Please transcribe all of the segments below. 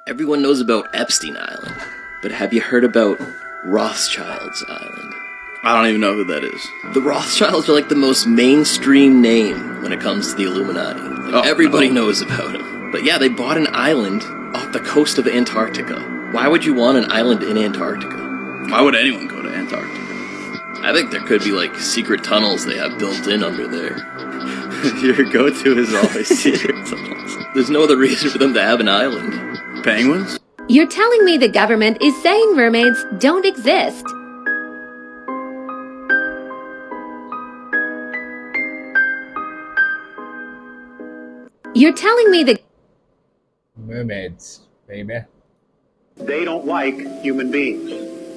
Everyone knows about Epstein Island, but have you heard about Rothschild's Island? I don't even know who that is. The Rothschilds are like the most mainstream name when it comes to the Illuminati. Everybody knows about them. But yeah, they bought an island off the coast of Antarctica. Why would you want an island in Antarctica? Why would anyone go to Antarctica? I think there could be like secret tunnels they have built in under there. Your go-to is always secret tunnels. There's no other reason for them to have an island. Penguins? You're telling me the government is saying mermaids don't exist? You're telling me the mermaids, baby. They don't like human beings.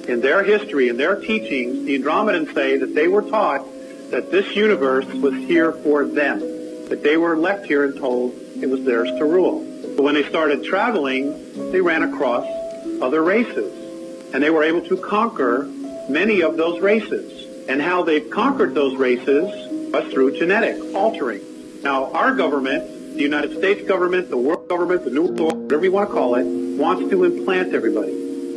In their history, in their teachings, the Andromedans say that they were taught that this universe was here for them, that they were left here and told it was theirs to rule. But when they started traveling, they ran across other races, and they were able to conquer many of those races. And how they've conquered those races was through genetic altering. Now, our government, the United States government, the world government, the New World, whatever you want to call it, wants to implant everybody.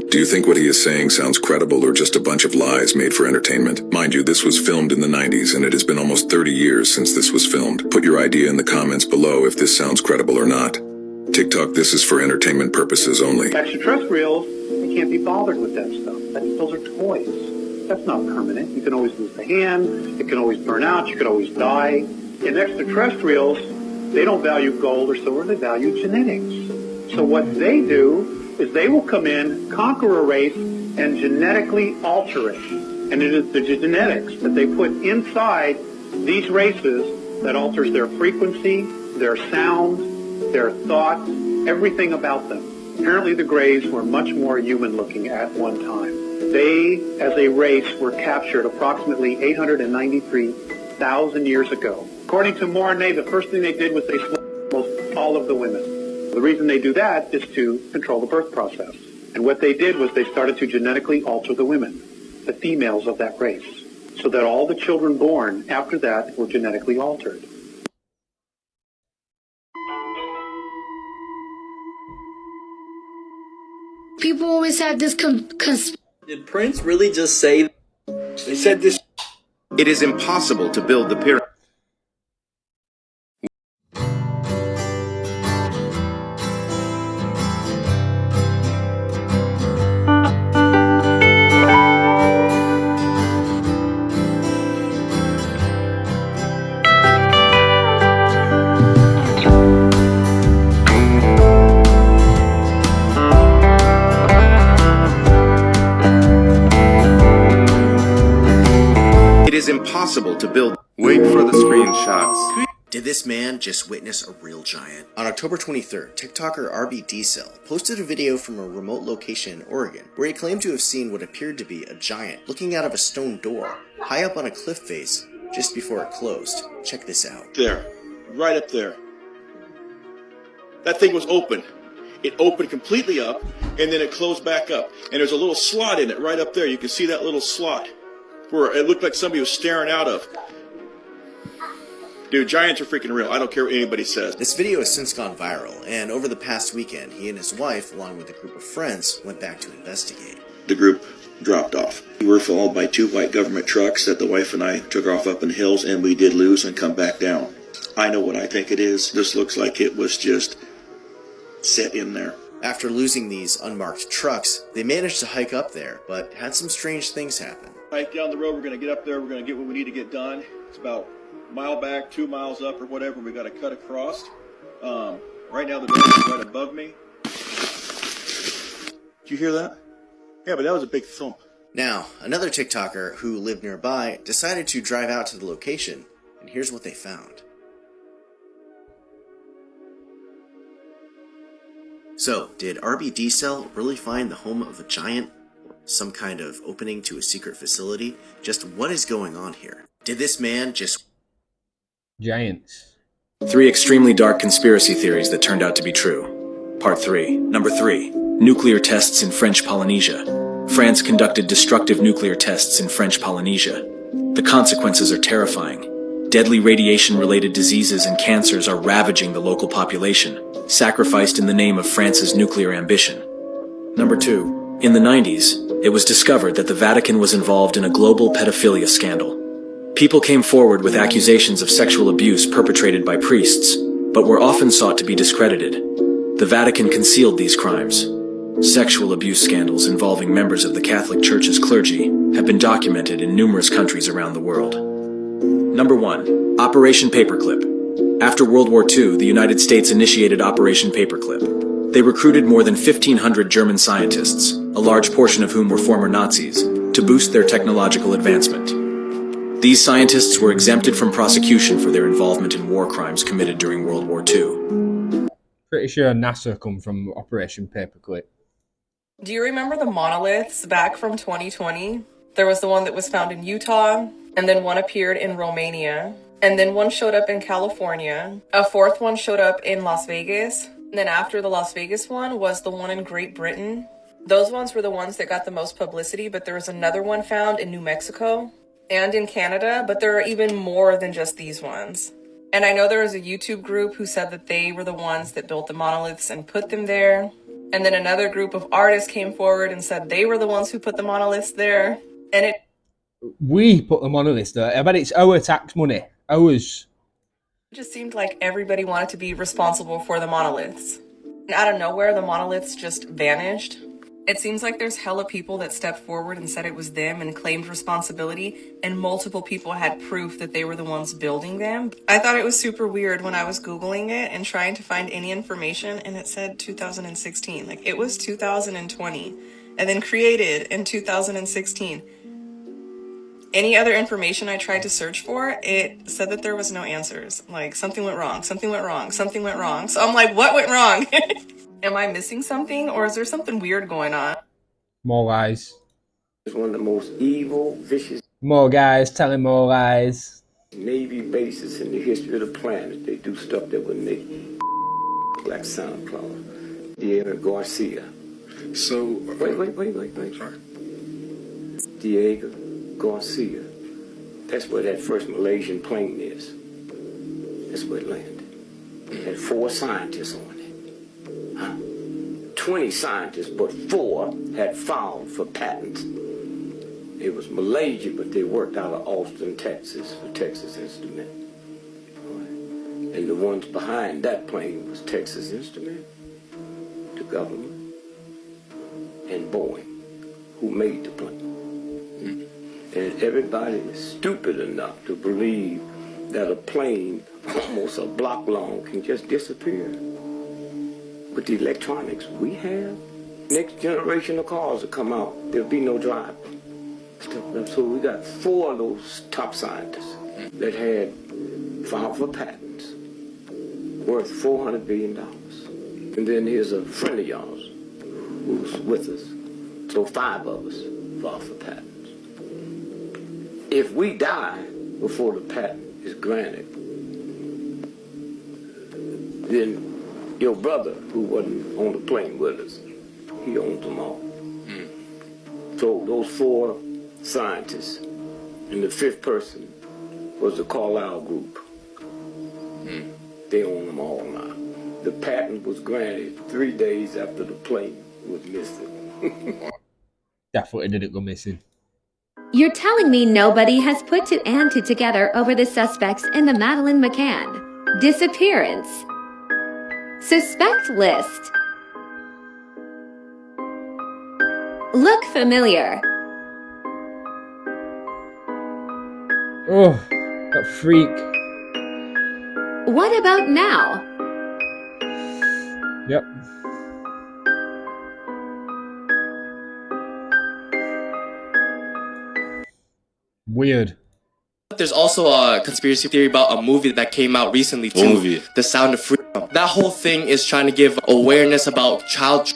Do you think what he is saying sounds credible or just a bunch of lies made for entertainment? Mind you, this was filmed in the 90s, and it has been almost 30 years since this was filmed. Put your idea in the comments below if this sounds credible or not. TikTok, this is for entertainment purposes only. Extraterrestrials, they can't be bothered with that stuff. Those are toys. That's not permanent. You can always lose the hand. It can always burn out. You could always die. And extraterrestrials, they don't value gold or silver. They value genetics. So what they do is they will come in, conquer a race, and genetically alter it. And it is the genetics that they put inside these races that alters their frequency, their sound, their thoughts, everything about them. Apparently the Greys were much more human-looking at one time. They, as a race, were captured approximately 893,000 years ago. According to Mornay, the first thing they did was they slaughtered almost all of the women. The reason they do that is to control the birth process. And what they did was they started to genetically alter the women, the females of that race, so that all the children born after that were genetically altered. People always have this Did Prince really just say? They said this. It is impossible to build the pyramid. It is impossible to build. Wait for the screenshots. Did this man just witness a real giant? On October 23rd, TikToker RB posted a video from a remote location in Oregon where he claimed to have seen what appeared to be a giant looking out of a stone door high up on a cliff face just before it closed. Check this out. There, right up there. That thing was open. It opened completely up, and then it closed back up. And there's a little slot in it right up there. You can see that little slot where it looked like somebody was staring out of. Dude, giants are freaking real. I don't care what anybody says. This video has since gone viral, and over the past weekend, he and his wife, along with a group of friends, went back to investigate. The group dropped off. We were followed by 2 white government trucks that the wife and I took off up in the hills, and we did lose and come back down. I know what I think it is. This looks like it was just set in there. After losing these unmarked trucks, they managed to hike up there, but had some strange things happen. Hike down the road, we're going to get up there, we're going to get what we need to get done. It's about a mile back, 2 miles up or whatever, we got to cut across. Right now the van is right above me. Did you hear that? Yeah, but that was a big thump. Now, another TikToker who lived nearby decided to drive out to the location, and here's what they found. So, did RB really find the home of a giant? Some kind of opening to a secret facility? Just what is going on here? Did this man just... Giants. 3 extremely dark conspiracy theories that turned out to be true. Part 3. Number 3. Nuclear tests in French Polynesia. France conducted destructive nuclear tests in French Polynesia. The consequences are terrifying. Deadly radiation-related diseases and cancers are ravaging the local population, sacrificed in the name of France's nuclear ambition. Number 2. In the 90s, it was discovered that the Vatican was involved in a global pedophilia scandal. People came forward with accusations of sexual abuse perpetrated by priests, but were often sought to be discredited. The Vatican concealed these crimes. Sexual abuse scandals involving members of the Catholic Church's clergy have been documented in numerous countries around the world. Number 1. Operation Paperclip. After World War II, the United States initiated Operation Paperclip. They recruited more than 1,500 German scientists, a large portion of whom were former Nazis, to boost their technological advancement. These scientists were exempted from prosecution for their involvement in war crimes committed during World War II. Pretty sure NASA come from Operation Paperclip. Do you remember the monoliths back from 2020? There was the one that was found in Utah, and then one appeared in Romania, and then one showed up in California. A fourth one showed up in Las Vegas, and then after the Las Vegas one was the one in Great Britain. Those ones were the ones that got the most publicity, but there was another one found in New Mexico and in Canada, but there are even more than just these ones. And I know there was a YouTube group who said that they were the ones that built the monoliths and put them there. And then another group of artists came forward and said they were the ones who put the monoliths there. And we put them on a list though. I bet it's our tax money. Ours. It just seemed like everybody wanted to be responsible for the monoliths. And out of nowhere, the monoliths just vanished. It seems like there's hella people that stepped forward and said it was them and claimed responsibility, and multiple people had proof that they were the ones building them. I thought it was super weird when I was Googling it and trying to find any information, and it said 2016. Like, it was 2020, and then created in 2016. Any other information I tried to search for, it said that there was no answers. Like, something went wrong, something went wrong, something went wrong. So I'm like, what went wrong? Am I missing something, or is there something weird going on? More lies. It's one of the most evil, vicious... More guys telling more lies. Navy bases in the history of the planet. They do stuff that would make like Santa Claus. Diego Garcia. So... Wait. Sorry. Diego Garcia. That's where that first Malaysian plane is. That's where it landed. It had 4 scientists on it. 20 scientists, but 4 had filed for patents. It was Malaysia, but they worked out of Austin, Texas, for Texas Instrument. And the ones behind that plane was Texas Instrument, the government, and Boeing, who made the plane. And everybody is stupid enough to believe that a plane almost a block long can just disappear. With the electronics we have, next generation of cars will come out, there'll be no driver. So we got 4 of those top scientists that had filed for patents worth $400 billion. And then here's a friend of yours who's with us. So 5 of us filed for patents. If we die before the patent is granted, then your brother, who wasn't on the plane with us, he owns them all. So those 4 scientists, and the 5th person was the Carlyle Group. They own them all now. The patent was granted 3 days after the plane was missing. Definitely didn't go missing. You're telling me nobody has put 2 and 2 together over the suspects in the Madeleine McCann disappearance suspect list? Look familiar. Oh, that freak. What about now? Yep. Weird. There's also a conspiracy theory about a movie that came out recently too. The Sound of Freedom. That whole thing is trying to give awareness about child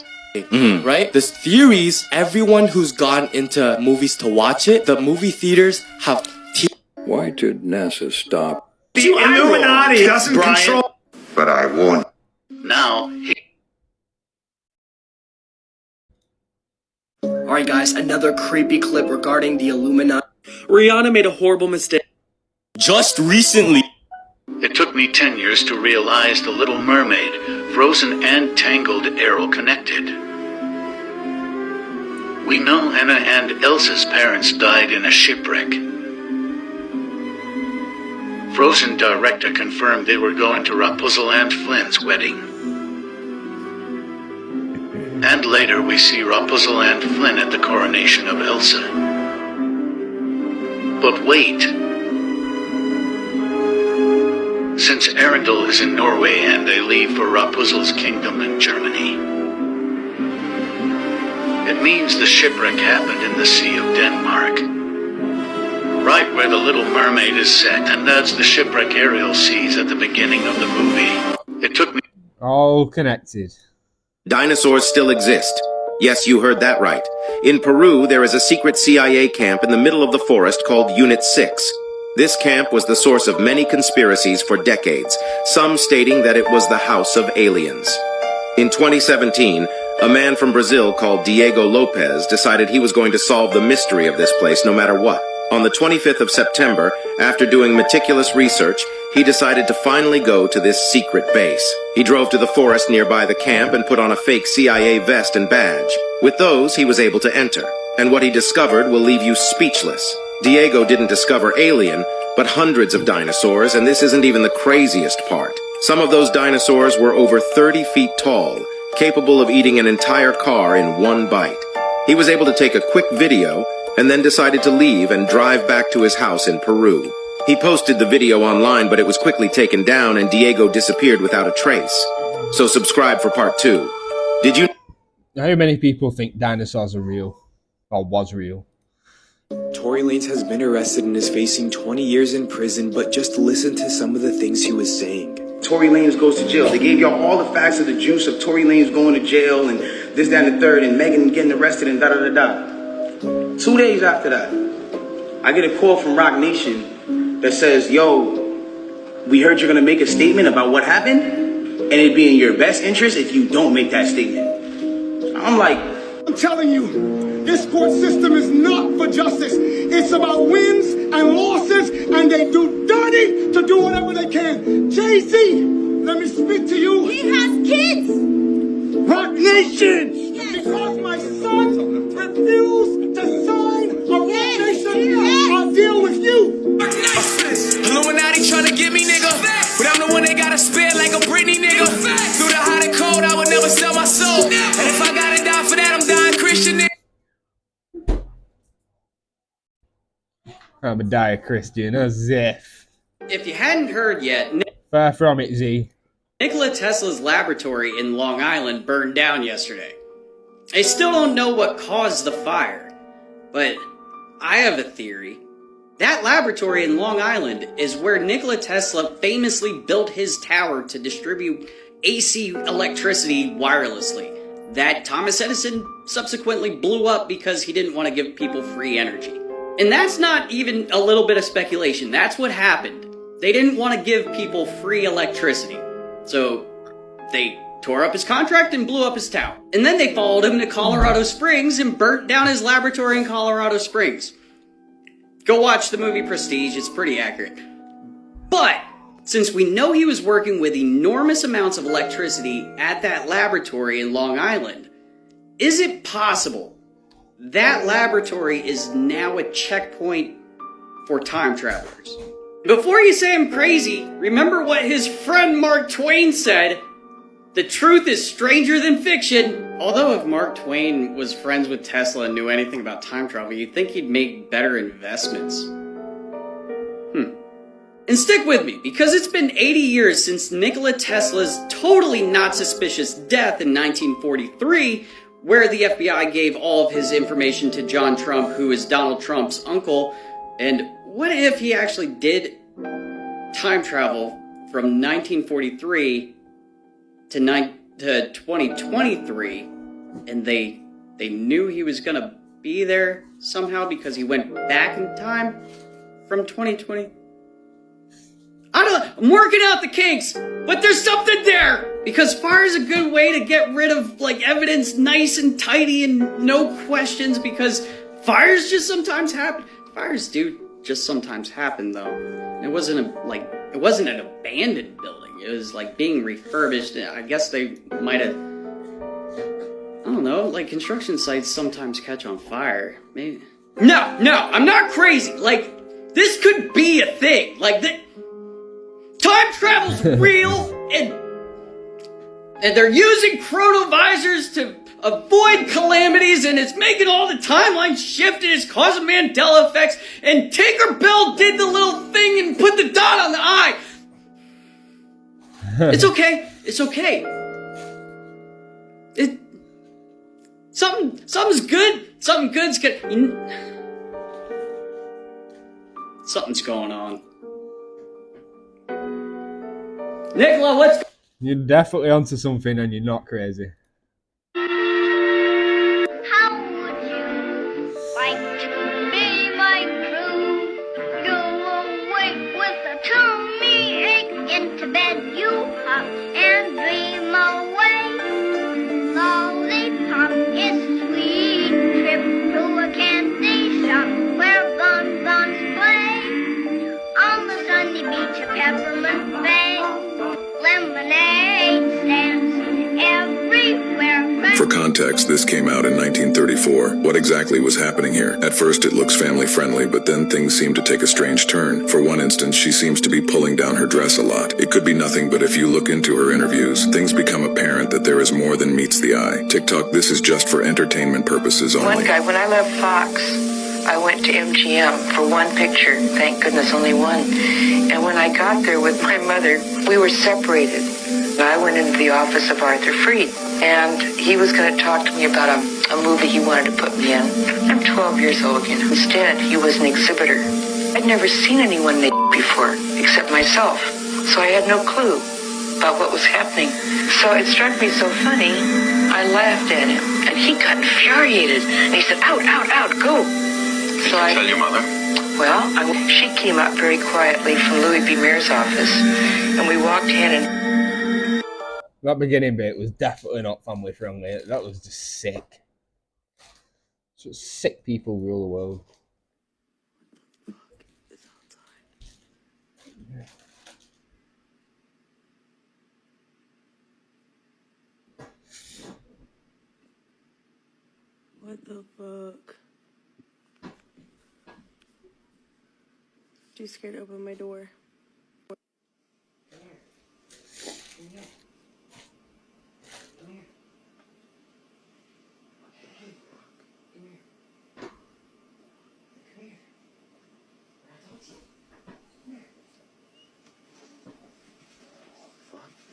right? There's theories, everyone who's gone into movies to watch it, the movie theaters have Why did NASA stop? The Illuminati doesn't control. But I warned. Now. Alright guys, another creepy clip regarding the Illuminati. Rihanna made a horrible mistake. just recently. It took me 10 years to realize The Little Mermaid, Frozen and Tangled, are all connected. We know Anna and Elsa's parents died in a shipwreck. Frozen director confirmed they were going to Rapunzel and Flynn's wedding. And later we see Rapunzel and Flynn at the coronation of Elsa. But wait. Since Arendelle is in Norway and they leave for Rapunzel's kingdom in Germany, it means the shipwreck happened in the Sea of Denmark. Right where The Little Mermaid is set, and that's the shipwreck Ariel sees at the beginning of the movie. It took me... All connected. Dinosaurs still exist. Yes, you heard that right. In Peru, there is a secret CIA camp in the middle of the forest called Unit 6. This camp was the source of many conspiracies for decades, some stating that it was the house of aliens. In 2017, a man from Brazil called Diego Lopez decided he was going to solve the mystery of this place no matter what. On the 25th of September, after doing meticulous research, he decided to finally go to this secret base. He drove to the forest nearby the camp and put on a fake CIA vest and badge. With those, he was able to enter. And what he discovered will leave you speechless. Diego didn't discover alien, but hundreds of dinosaurs, and this isn't even the craziest part. Some of those dinosaurs were over 30 feet tall, capable of eating an entire car in one bite. He was able to take a quick video, and then decided to leave and drive back to his house in Peru. He posted the video online, but it was quickly taken down and Diego disappeared without a trace. So subscribe for part 2. Did you... How many people think dinosaurs are real? Or was real? Tory Lanez has been arrested and is facing 20 years in prison, but just listen to some of the things he was saying. Tory Lanez goes to jail. They gave y'all all the facts of the juice of Tory Lanez going to jail and this, that, and the third, and Megan getting arrested and da-da-da-da. 2 days after that, I get a call from Rock Nation that says, yo, we heard you're going to make a statement about what happened, and it'd be in your best interest if you don't make that statement. I'm like... I'm telling you, this court system is not for justice. It's about wins and losses, and they do dirty to do whatever they can. Jay-Z, let me speak to you. He has kids. Rock Nation, yes. Because my son refused to sign a Rock Nation, I'll deal with you. Illuminati tryna get me, nigga. But I'm the one they gotta spare like a Britney, nigga. Through the hot and cold, I would never sell my soul. And if I gotta die for that, I'm dying Christian, nigga. I'm a dire Christian, as if. If you hadn't heard yet, Far from it, Z. Nikola Tesla's laboratory in Long Island burned down yesterday. They still don't know what caused the fire, but I have a theory. That laboratory in Long Island is where Nikola Tesla famously built his tower to distribute AC electricity wirelessly. That Thomas Edison subsequently blew up because he didn't want to give people free energy. And that's not even a little bit of speculation. That's what happened. They didn't want to give people free electricity. So they tore up his contract and blew up his tower. And then they followed him to Colorado Springs and burnt down his laboratory in Colorado Springs. Go watch the movie Prestige, it's pretty accurate. But since we know he was working with enormous amounts of electricity at that laboratory in Long Island, is it possible that laboratory is now a checkpoint for time travelers? Before you say I'm crazy, remember what his friend Mark Twain said: the truth is stranger than fiction. Although if Mark Twain was friends with Tesla and knew anything about time travel, you'd think he'd make better investments. And stick with me, because it's been 80 years since Nikola Tesla's totally not suspicious death in 1943, where the FBI gave all of his information to John Trump, who is Donald Trump's uncle. And what if he actually did time travel from 1943 to 2023, and they knew he was gonna be there somehow because he went back in time from 2020? I don't know, I'm working out the kinks, but there's something there! Because fire is a good way to get rid of, like, evidence nice and tidy and no questions, because fires just sometimes happen. Fires do just sometimes happen, though. It wasn't an abandoned building. It was like being refurbished. I guess they might have, I don't know, like construction sites sometimes catch on fire. Maybe. No, I'm not crazy. Like, this could be a thing. Like, time travel's real, and they're using chronovisors to avoid calamities, and it's making all the timelines shift, and it's causing Mandela effects, and Tinkerbell did the little thing and put the dot on the I. It's okay. It's okay. Something's good. Something good's good. Something's going on. Nicola, what's... You're definitely onto something and you're not crazy. How would you like to be my crew? Go away with a tummy ache. Into bed you hop and dream away. Lollipop is sweet. Trip to a candy shop where bonbons play. On the sunny beach of Peppermint Bay. Lemonade stands everywhere. For context, this came out in 1934. What exactly was happening here? At first it looks family friendly, but then things seem to take a strange turn. For one instance, she seems to be pulling down her dress a lot. It could be nothing, but if you look into her interviews, things become apparent that there is more than meets the eye. TikTok, this is just for entertainment purposes only. One guy, when I left Fox, I went to MGM for one picture. Thank goodness, only one. And when I got there with my mother, we were separated. I went into the office of Arthur Freed, and he was going to talk to me about a movie he wanted to put me in. I'm 12 years old, you know. Instead, he was an exhibitor. I'd never seen anyone naked before, except myself, so I had no clue about what was happening. So it struck me so funny, I laughed at him, and he got infuriated, and he said, out, out, out, go. Did you tell your mother? Well, she came out very quietly from Louis B. Mayer's office, and we walked in and... That beginning bit was definitely not family friendly. That was just sick. Just sick people rule the world. What the fuck? Too scared to open my door.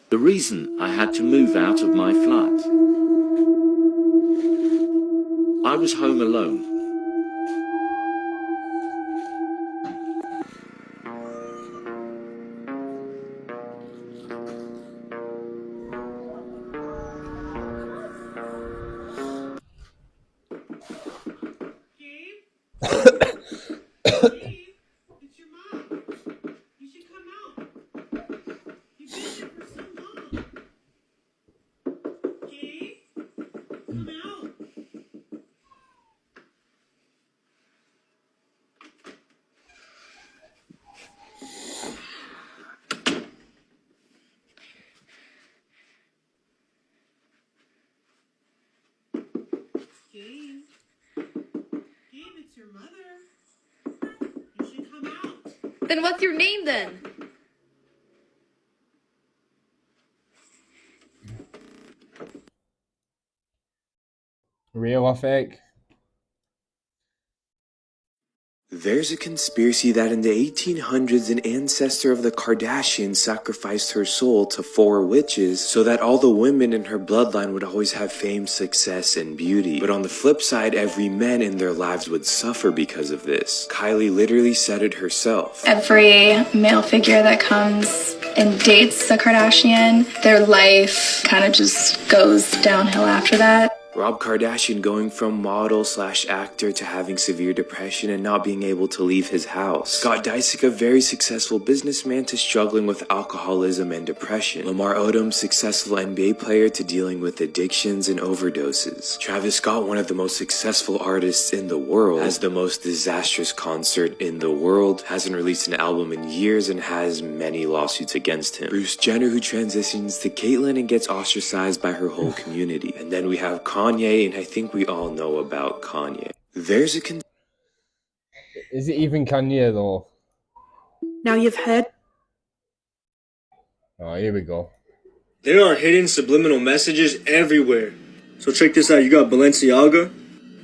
The reason I had to move out of my flat. I was home alone. Then what's your name then? Real or fake? There's a conspiracy that in the 1800s, an ancestor of the Kardashians sacrificed her soul to 4 witches so that all the women in her bloodline would always have fame, success, and beauty. But on the flip side, every man in their lives would suffer because of this. Kylie literally said it herself. Every male figure that comes and dates the Kardashian, their life kind of just goes downhill after that. Rob Kardashian going from model/actor to having severe depression and not being able to leave his house. Scott Disick, a very successful businessman, to struggling with alcoholism and depression. Lamar Odom, successful NBA player, to dealing with addictions and overdoses. Travis Scott, one of the most successful artists in the world, has the most disastrous concert in the world, hasn't released an album in years, and has many lawsuits against him. Bruce Jenner, who transitions to Caitlyn and gets ostracized by her whole community. And then we have Kanye, and I think we all know about Kanye. There's a Is it even Kanye though? Now you've heard. Oh, here we go. There are hidden subliminal messages everywhere. So check this out. You got Balenciaga,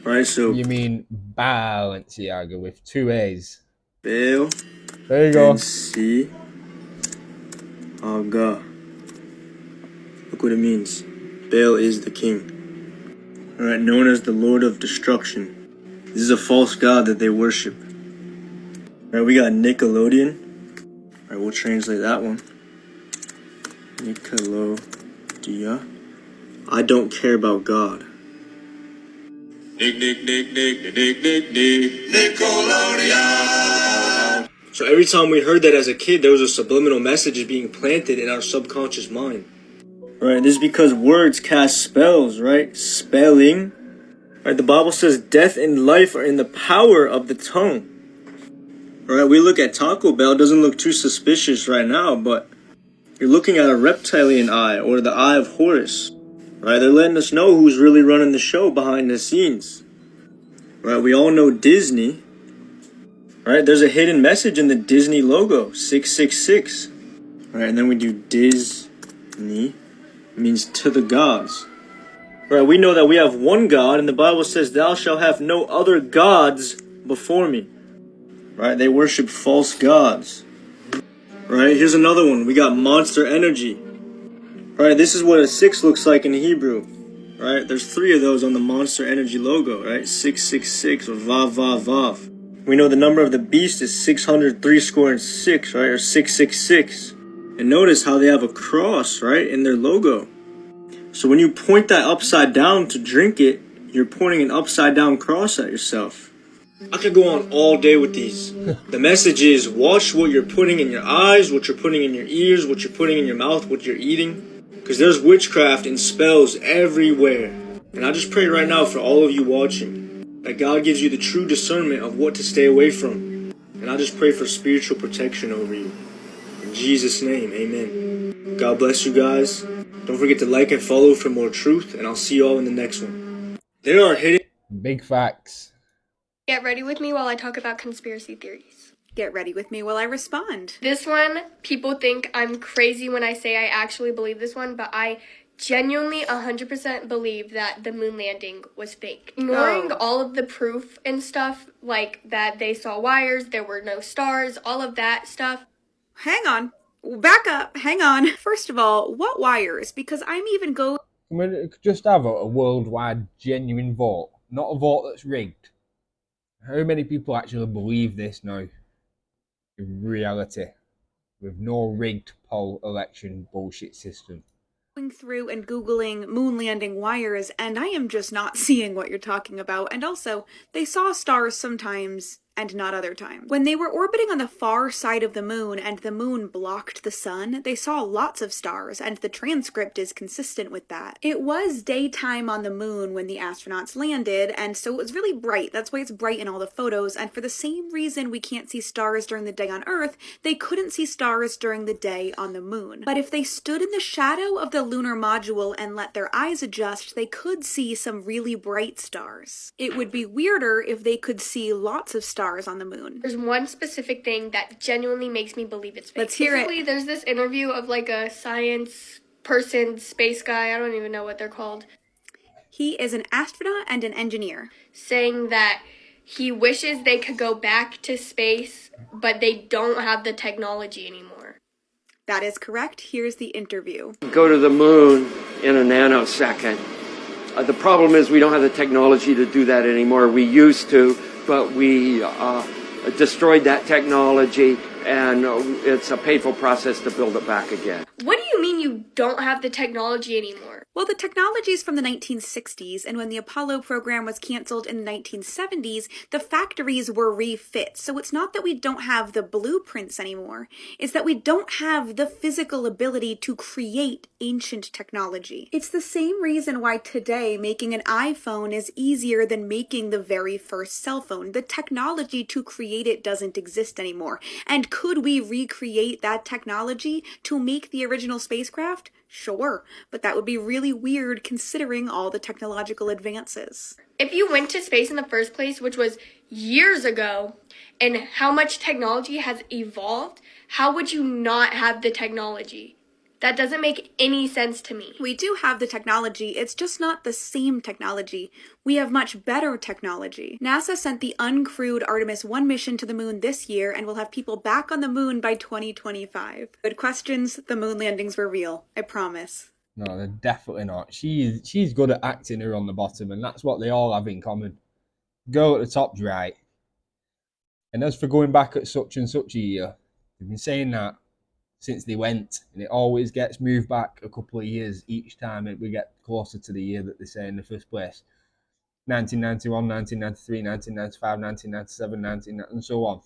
right? So you mean Balenciaga with 2 A's. Bale. There you go. Aga. Look what it means. Baal is the king. Alright, known as the Lord of Destruction. This is a false god that they worship. Alright, we got Nickelodeon. Alright, we'll translate that one. Nickelodeon. I don't care about God. Nickelodeon. So every time we heard that as a kid, there was a subliminal message being planted in our subconscious mind. Right, this is because words cast spells, right? Spelling. Right, the Bible says death and life are in the power of the tongue. Right, we look at Taco Bell, doesn't look too suspicious right now, but you're looking at a reptilian eye, or the eye of Horus. Right, they're letting us know who's really running the show behind the scenes. Right, we all know Disney. Right, there's a hidden message in the Disney logo, 666. Right, and then we do Disney. Means to the gods. Right, we know that we have one God, and the Bible says, thou shalt have no other gods before me. Right, they worship false gods. Right, here's another one. We got Monster Energy. Right, this is what a 6 looks like in Hebrew. Right, there's 3 of those on the Monster Energy logo, right? 666, or Vav, Vav, Vav. We know the number of the beast is 603 right, or 666. And notice how they have a cross, right, in their logo. So when you point that upside down to drink it, you're pointing an upside down cross at yourself. I could go on all day with these. The message is, watch what you're putting in your eyes, what you're putting in your ears, what you're putting in your mouth, what you're eating. Because there's witchcraft and spells everywhere. And I just pray right now for all of you watching, that God gives you the true discernment of what to stay away from. And I just pray for spiritual protection over you. In Jesus' name, amen. God bless you guys. Don't forget to like and follow for more truth, and I'll see you all in the next one. There are hidden... Big facts. Get ready with me while I talk about conspiracy theories. Get ready with me while I respond. This one, people think I'm crazy when I say I actually believe this one, but I genuinely 100% believe that the moon landing was fake. Ignoring all of the proof and stuff, like that they saw wires, there were no stars, all of that stuff. Hang on. Back up. Hang on. First of all, what wires? Because I'm even going... I mean, just have a worldwide genuine vote, not a vote that's rigged. How many people actually believe this now? In reality, with no rigged poll election bullshit system. Through and Googling moon landing wires, and I am just not seeing what you're talking about. And also, they saw stars sometimes and not other times. When they were orbiting on the far side of the moon and the moon blocked the sun, they saw lots of stars, and the transcript is consistent with that. It was daytime on the moon when the astronauts landed, and so it was really bright. That's why it's bright in all the photos, and for the same reason we can't see stars during the day on Earth, they couldn't see stars during the day on the moon. But if they stood in the shadow of the lunar module and let their eyes adjust, they could see some really bright stars. It would be weirder if they could see lots of stars on the moon. There's one specific thing that genuinely makes me believe it's fake. Let's hear it. Basically, there's this interview of like a science person, space guy, I don't even know what they're called. He is an astronaut and an engineer. Saying that he wishes they could go back to space, but they don't have the technology anymore. That is correct. Here's the interview. Go to the moon in a nanosecond. The problem is we don't have the technology to do that anymore. We used to, but we destroyed that technology, and it's a painful process to build it back again. What do you mean you don't have the technology anymore? Well, the technology's from the 1960s, and when the Apollo program was canceled in the 1970s, the factories were refit. So it's not that we don't have the blueprints anymore, it's that we don't have the physical ability to create ancient technology. It's the same reason why today making an iPhone is easier than making the very first cell phone. The technology to create it doesn't exist anymore. And could we recreate that technology to make the original spacecraft? Sure, but that would be really weird considering all the technological advances. If you went to space in the first place, which was years ago, and how much technology has evolved, how would you not have the technology? That doesn't make any sense to me. We do have the technology, it's just not the same technology. We have much better technology. NASA sent the uncrewed Artemis 1 mission to the moon this year and will have people back on the moon by 2025. Good questions, the moon landings were real, I promise. No, they're definitely not. She's good at acting her on the bottom, and that's what they all have in common. Girl at the top's right. And as for going back at such and such a year, they've been saying that since they went, and it always gets moved back a couple of years each time we get closer to the year that they say in the first place. 1991, 1993, 1995, 1997, 1990, and so on.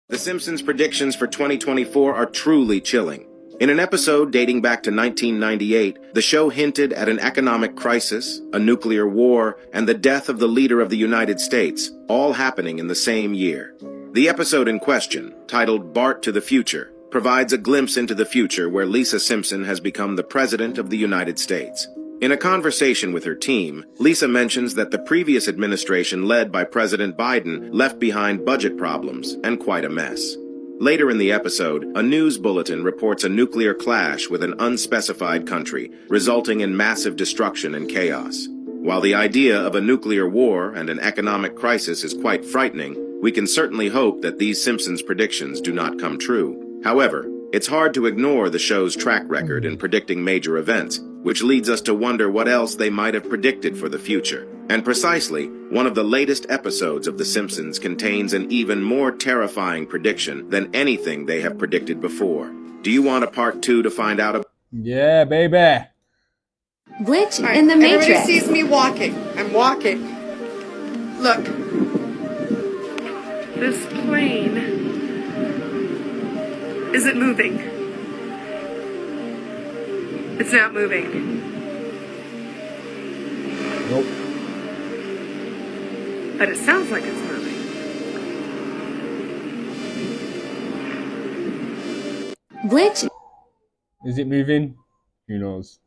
The Simpsons' predictions for 2024 are truly chilling. In an episode dating back to 1998, the show hinted at an economic crisis, a nuclear war, and the death of the leader of the United States, all happening in the same year. The episode in question, titled Bart to the Future, provides a glimpse into the future where Lisa Simpson has become the President of the United States. In a conversation with her team, Lisa mentions that the previous administration led by President Biden left behind budget problems and quite a mess. Later in the episode, a news bulletin reports a nuclear clash with an unspecified country, resulting in massive destruction and chaos. While the idea of a nuclear war and an economic crisis is quite frightening, we can certainly hope that these Simpsons predictions do not come true. However, it's hard to ignore the show's track record in predicting major events, which leads us to wonder what else they might have predicted for the future. And precisely, one of the latest episodes of The Simpsons contains an even more terrifying prediction than anything they have predicted before. Do you want a part 2 to find out about? Yeah, baby. Glitch in the Matrix. Everybody sees me walking. I'm walking. Look. This plane isn't moving. It's not moving. Nope. But it sounds like it's moving. Glitch. Is it moving? Who knows?